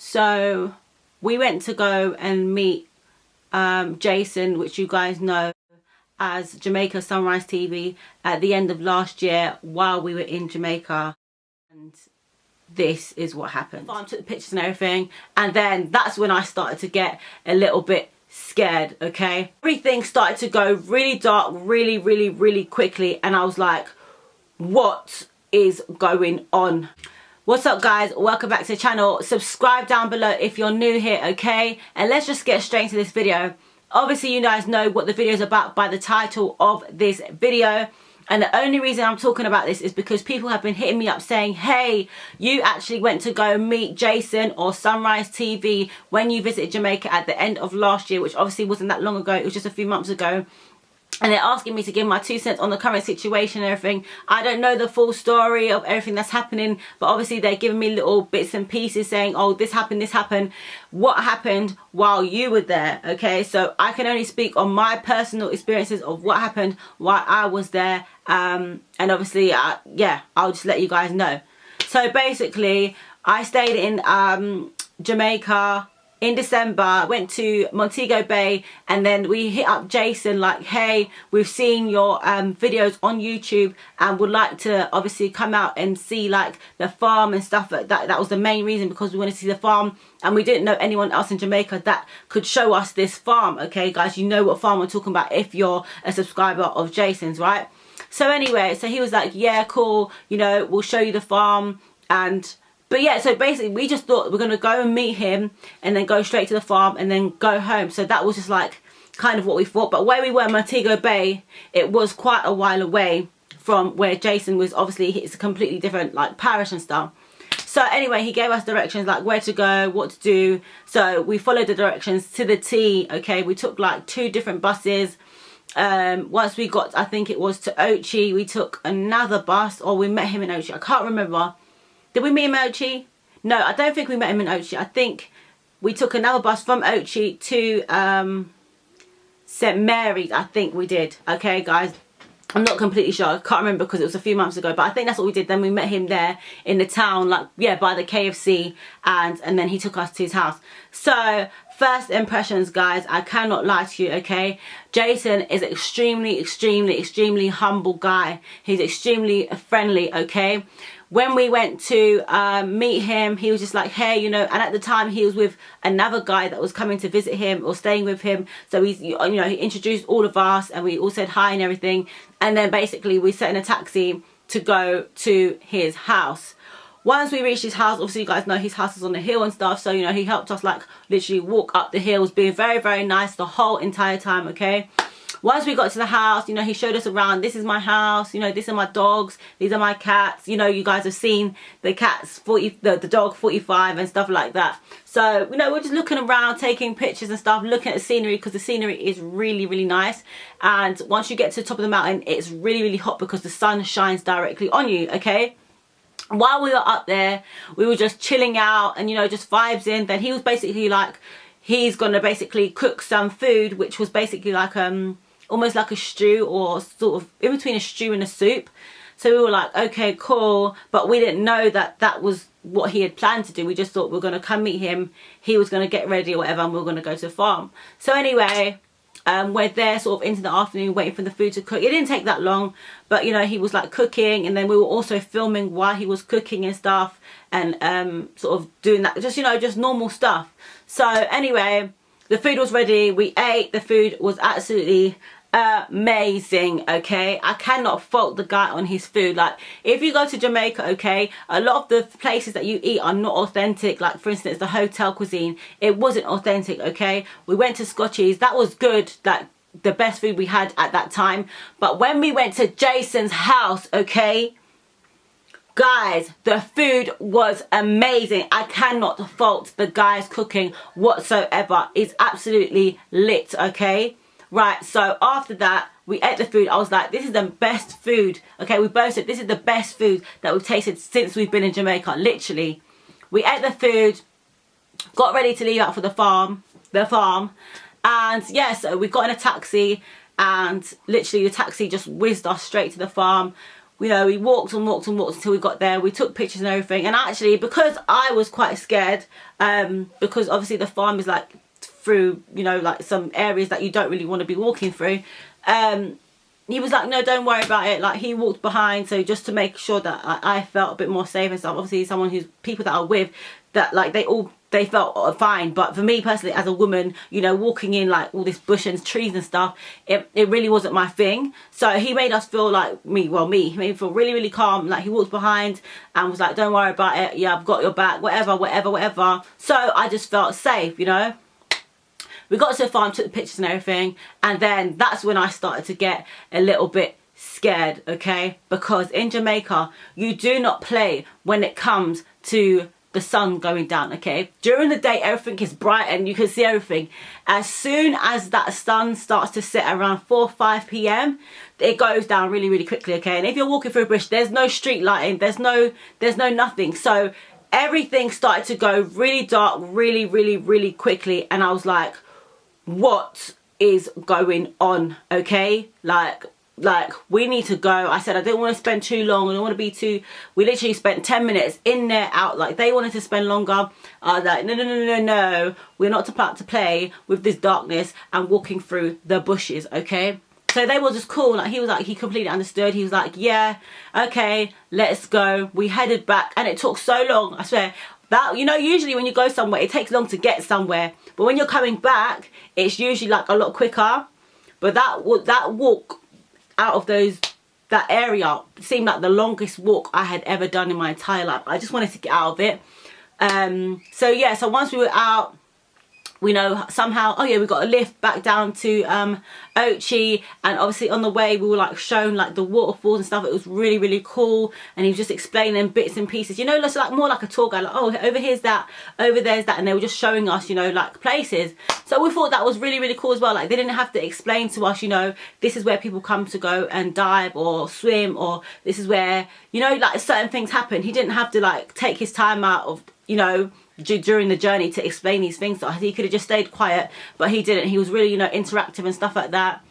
So we went to go and meet Jason, which you guys know as Jamaica SunriseTv, at the end of last year while we were in Jamaica. And this is what happened. I took the pictures and everything, and then that's when I started to get a little bit scared. Okay, everything started to go really dark really quickly, and I was like, what is going on? What's up guys, welcome back to the channel. Subscribe down below if you're new here, okay? And let's just get straight into this video. Obviously you guys know what the video is about by the title of this video, and the only reason I'm talking about this is because people have been hitting me up saying, hey, you actually went to go meet Jason or SunriseTv when you visited Jamaica at the end of last year, which obviously wasn't that long ago, it was just a few months ago. And they're asking me to give my 2 cents on the current situation and everything. I don't know the full story of everything that's happening, but obviously they're giving me little bits and pieces saying, oh, this happened, what happened while you were there, okay? So I can only speak on my personal experiences of what happened while I was there, and obviously, yeah, I'll just let you guys know. So basically, I stayed in Jamaica in December, went to Montego Bay, and then we hit up Jason like, hey, we've seen your videos on YouTube and would like to obviously come out and see like the farm and stuff like that. That was the main reason, because we wanted to see the farm and we didn't know anyone else in Jamaica that could show us this farm. Okay guys, you know what farm we're talking about if you're a subscriber of Jason's, right? So anyway, so he was like, yeah, cool, you know, we'll show you the farm. But yeah, so basically we just thought we're going to go and meet him and then go straight to the farm and then go home. So that was just like kind of what we thought. But where we were in Montego Bay, it was quite a while away from where Jason was. Obviously it's a completely different like parish and stuff. So anyway, he gave us directions like where to go, what to do. So we followed the directions to the T. Okay, we took like 2 different buses. Once we got, I think it was to Ochi, we took another bus, or we met him in Ochi. I can't remember. Did we meet him in Ochi? No, I don't think we met him in Ochi. I think we took another bus from Ochi to St. Mary's. I think we did. Okay, guys. I'm not completely sure. I can't remember because it was a few months ago. But I think that's what we did. Then we met him there in the town, like, yeah, by the KFC. And then he took us to his house. So, first impressions, guys, I cannot lie to you, okay? Jason is extremely humble guy. He's extremely friendly, okay? When we went to meet him, he was just like, hey, you know, and at the time he was with another guy that was coming to visit him or staying with him. So he's, you know, he introduced all of us and we all said hi and everything. And then basically we sat in a taxi to go to his house. Once we reached his house, obviously you guys know his house is on the hill and stuff. So, you know, he helped us like literally walk up the hills, being very nice the whole entire time, okay? Once we got to the house, you know, he showed us around. This is my house, you know, these are my dogs, these are my cats. You know, you guys have seen the cats, the dog 45 and stuff like that. So, you know, we're just looking around, taking pictures and stuff, looking at the scenery, because the scenery is really nice. And once you get to the top of the mountain, it's really hot because the sun shines directly on you, okay? While we were up there, we were just chilling out and, you know, just vibes in. Then he was basically like, he's gonna basically cook some food, which was basically like almost like a stew, or sort of in between a stew and a soup. So we were like, okay, cool, but we didn't know that that was what he had planned to do. We just thought we were going to come meet him, he was going to get ready or whatever, and we were going to go to the farm. So anyway, we're there sort of into the afternoon waiting for the food to cook. It didn't take that long, but you know, he was like cooking, and then we were also filming while he was cooking and stuff, and sort of doing that, just, you know, just normal stuff. So anyway, the food was ready, we ate, the food was absolutely amazing, okay? I cannot fault the guy on his food. Like, if you go to Jamaica, okay, a lot of the places that you eat are not authentic. Like, for instance, the hotel cuisine, it wasn't authentic, okay? We went to Scotchy's, that was good, like the best food we had at that time. But when we went to Jason's house, okay, guys, the food was amazing. I cannot fault the guy's cooking whatsoever. It's absolutely lit, okay? Right, so after that, we ate the food. I was like, this is the best food. Okay, we both said this is the best food that we've tasted since we've been in Jamaica, literally. We ate the food, got ready to leave out for the farm. And yeah, so we got in a taxi, and literally the taxi just whizzed us straight to the farm. you know, we walked and walked and walked until we got there. We took pictures and everything. And actually, because I was quite scared, because obviously the farm is like through, you know, like some areas that you don't really want to be walking through. He was like, no, don't worry about it. Like, he walked behind, so just to make sure that I felt a bit more safe and stuff. Obviously, someone who's, people that are with, that like they felt fine. But for me personally, as a woman, you know, walking in like all this bush and trees and stuff, it really wasn't my thing. So he made us feel like, he made me feel really, really calm. Like, he walked behind and was like, don't worry about it. Yeah, I've got your back, whatever, whatever, whatever. So I just felt safe, you know. We got to the farm, took the pictures and everything, and then that's when I started to get a little bit scared, okay? Because in Jamaica, you do not play when it comes to the sun going down, okay? During the day, everything is bright and you can see everything. As soon as that sun starts to set around 4 or 5 p.m, it goes down really, really quickly, okay? And if you're walking through a bush, there's no street lighting, there's no nothing. So everything started to go really dark, really, really, really quickly. And I was like, what is going on, okay? Like we need to go. I said I didn't want to spend too long. I don't want to be too, we literally spent 10 minutes in there, out. Like, they wanted to spend longer. I was like, no, we're not about to play with this darkness and walking through the bushes, okay? So they were just cool. Like, he was like, he completely understood. He was like, yeah, okay, let's go. We headed back, and it took so long, I swear. That, you know, usually when you go somewhere, it takes long to get somewhere, but when you're coming back, it's usually like a lot quicker. But that walk out of that area seemed like the longest walk I had ever done in my entire life. I just wanted to get out of it. So yeah, so once we were out, we know somehow, oh yeah, we got a lift back down to Ochi, and obviously on the way we were like shown like the waterfalls and stuff. It was really, really cool, and he was just explaining bits and pieces, you know, it's like more like a tour guide, like, oh, over here's that, over there's that, and they were just showing us, you know, like places. So we thought that was really, really cool as well. Like, they didn't have to explain to us, you know, this is where people come to go and dive or swim, or this is where, you know, like certain things happen. He didn't have to like take his time out of, you know, during the journey to explain these things to us. He could have just stayed quiet, but he didn't. He was really, you know, interactive and stuff like that.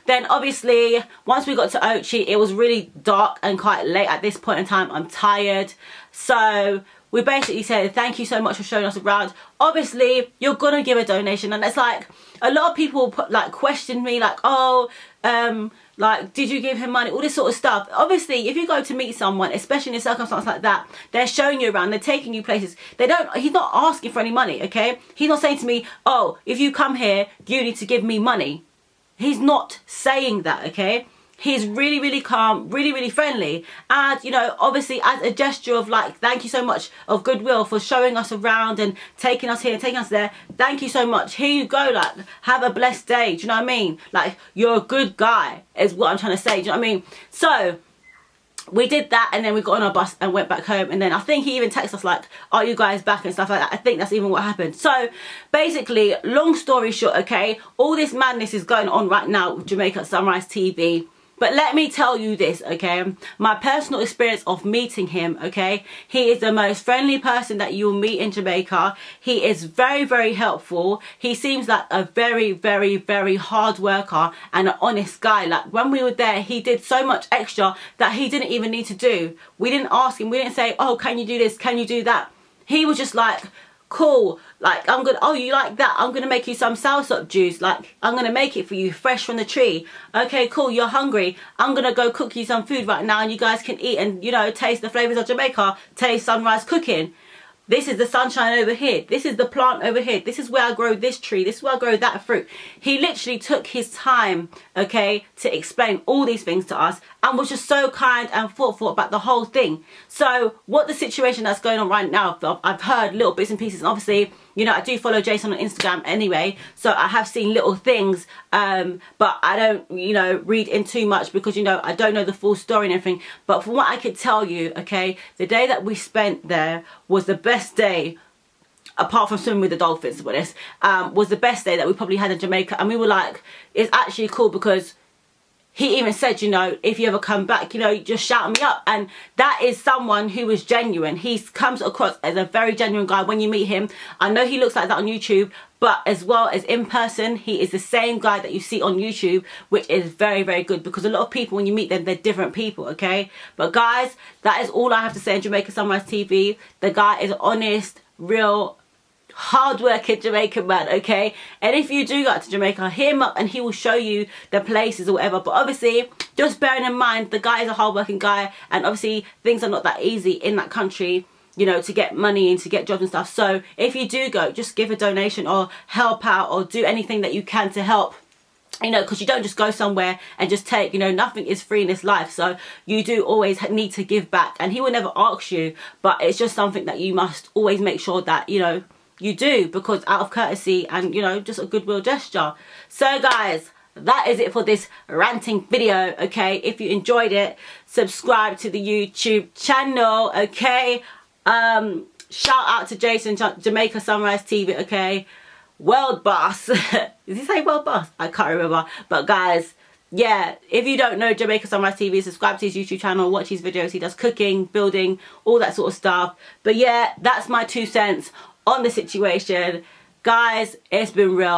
Then obviously once we got to Ochi, it was really dark and quite late at this point in time. I'm tired, so we basically said thank you so much for showing us around. Obviously you're gonna give a donation, and it's like a lot of people question me like, oh, like, did you give him money, all this sort of stuff. Obviously if you go to meet someone, especially in a circumstance like that, they're showing you around, they're taking you places. He's not asking for any money, okay? He's not saying to me, oh, if you come here you need to give me money. He's not saying that, okay? He's really, really calm, really, really friendly, and, you know, obviously as a gesture of like, thank you so much, of goodwill, for showing us around and taking us here and taking us there. Thank you so much. Here you go. Like, have a blessed day. Do you know what I mean? Like, you're a good guy is what I'm trying to say. Do you know what I mean? So we did that, and then we got on our bus and went back home, and then I think he even texted us like, are you guys back and stuff like that. I think that's even what happened. So basically, long story short, okay, all this madness is going on right now with Jamaica Sunrise TV. But let me tell you this, okay, my personal experience of meeting him, okay, he is the most friendly person that you'll meet in Jamaica. He is very, very helpful. He seems like a very, very, very hard worker and an honest guy. Like, when we were there, he did so much extra that he didn't even need to do. We didn't ask him, we didn't say, oh, can you do this, can you do that? He was just like, cool, like, oh, you like that, I'm gonna make you some soursop juice, like, I'm gonna make it for you fresh from the tree. Okay, cool, you're hungry, I'm gonna go cook you some food right now, and you guys can eat and, you know, taste the flavors of Jamaica, taste sunrise cooking. This is the sunshine over here, this is the plant over here, this is where I grow this tree, this is where I grow that fruit. He literally took his time, okay, to explain all these things to us, and was just so kind and thoughtful about the whole thing. So what the situation that's going on right now, I've heard little bits and pieces, and obviously, you know, I do follow Jason on Instagram anyway, so I have seen little things, but I don't, you know, read in too much, because, you know, I don't know the full story and everything. But from what I could tell you, okay, the day that we spent there was the best day, apart from swimming with the dolphins, but this was the best day that we probably had in Jamaica. And we were like, it's actually cool because he even said, you know, if you ever come back, you know, just shout me up. And that is someone who is genuine. He comes across as a very genuine guy when you meet him. I know he looks like that on YouTube, but as well as in person, he is the same guy that you see on YouTube, which is very, very good, because a lot of people, when you meet them, they're different people, okay? But guys, that is all I have to say on Jamaica Sunrise TV. The guy is honest, real, hard-working Jamaican man, okay? And if you do go to Jamaica, hit him up and he will show you the places or whatever. But obviously, just bearing in mind, the guy is a hard-working guy, and obviously things are not that easy in that country, you know, to get money and to get jobs and stuff. So if you do go, just give a donation or help out or do anything that you can to help. You know, because you don't just go somewhere and just take, you know, nothing is free in this life. So you do always need to give back, and he will never ask you, but it's just something that you must always make sure that, you know, you do, because out of courtesy and, you know, just a goodwill gesture. So guys, that is it for this ranting video, okay? If you enjoyed it, subscribe to the YouTube channel, okay? Shout out to Jason, Jamaica Sunrise TV, okay? World boss. Did he say world boss? I can't remember. But guys, yeah, if you don't know Jamaica Sunrise TV, subscribe to his YouTube channel, watch his videos. He does cooking, building, all that sort of stuff. But yeah, that's my 2 cents on the situation. Guys, it's been real.